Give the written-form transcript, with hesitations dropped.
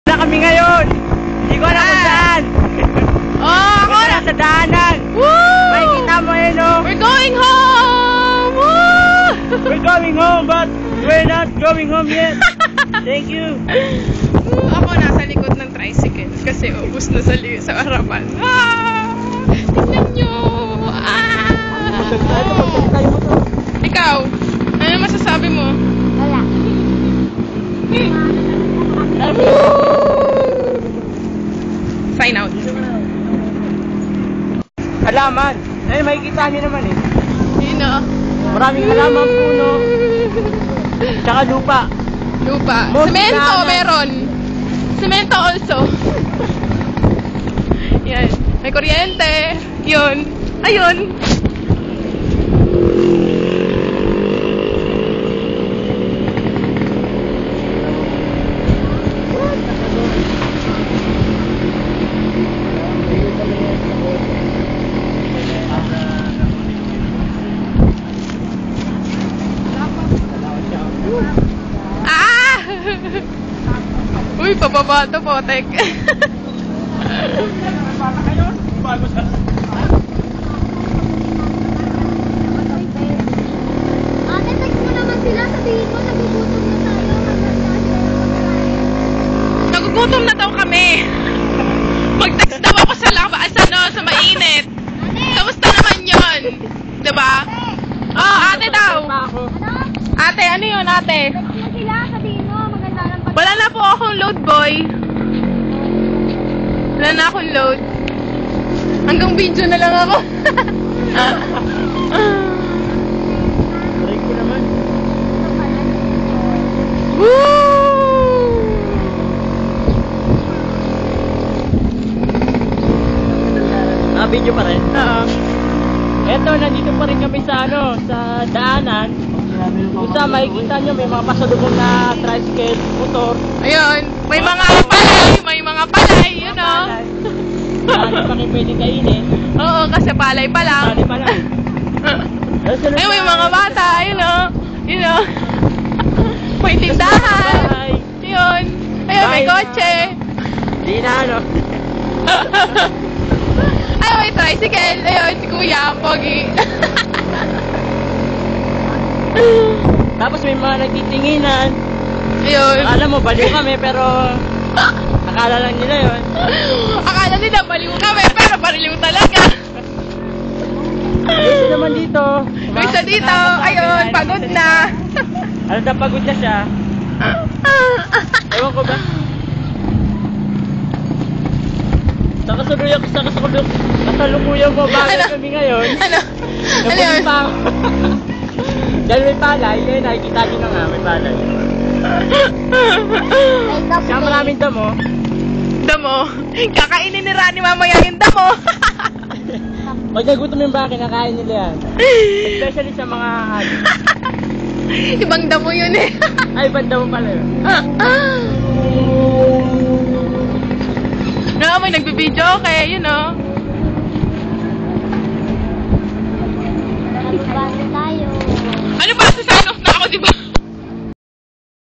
Na kami ngayon. Hindi ko alam kung saan. Oh, ako na. Sa daanan. Woo! May kita mo yun, oh. We're going home! Woo! We're going home, but we're not going home yet. Thank you. Ako nasa likod ng tricycle kasi ubus na sa harapan. Ah! Tingnan nyo! Ah! Ikaw, ano masasabi mo? Wala. Sign out. Halaman. Ay, makikita niyo naman eh. Yun o. Maraming halaman, puno. Tsaka lupa. Lupa. Most Semento halaman. meron. Semento also. Yan. May kuryente. Yun. Ayun. Ah! Uy, pababa to, potek. Ate, text mo naman sila. Sabihin mo, nagugutom na tayo. Nagugutom na daw kami. Mag-text daw ako sa labas, sa mainit. Kamusta naman yun? Diba? Oh, ate daw. Ano? Ate, ano yun, ate? Text mo sila. Sabihin mo, maganda ng pag- Wala na po akong load, boy. Wala na akong load. Hanggang video na lang ako. Try ko naman. Woo! Video pa rin. Oo. Eto, nandito pa rin kami sa sa daanan. Kung saan makikita nyo, may mga pasalubong na tricycle, motor. Ayun. May mga palay, you know. Ano pa kayo pwede kainin? Oo, kasi palay pa lang. Bali pa lang. Ay, may mga bata, you know. You know. May tindahan. Bye. Yun. Ayun, may Bye. kotse. Di na ano. Ay, may tricycle. Ayun, si Kuya, pogi. Tapos may mga nagtitinginan. Ayun. Akala mo, baliw kami, pero akala lang nila yun. Akala nila baliw kami, pero baliw talaga. Yung isa naman dito. Yung isa dito, ayun, pagod na. Ano na pagod na siya? Ewan ko ba? Kasalukuyan mo bagay Ano? kami ngayon. Ano? Ano yun? Nabuli pa ako. Dahil may palay, yun, nakikita nyo na nga, may palay. Kaya maraming damo. Damo. Kakainin ni Rani mamaya yung damo. Pag nagutom yung baka, kinakain nila yan. Especially sa mga hali. Ibang damo yun eh. Ay, ibang damo pala yun. No, may nagbibideo, kaya you know. Banda tayo. Ano ba? Sa sign off na ako, di ba?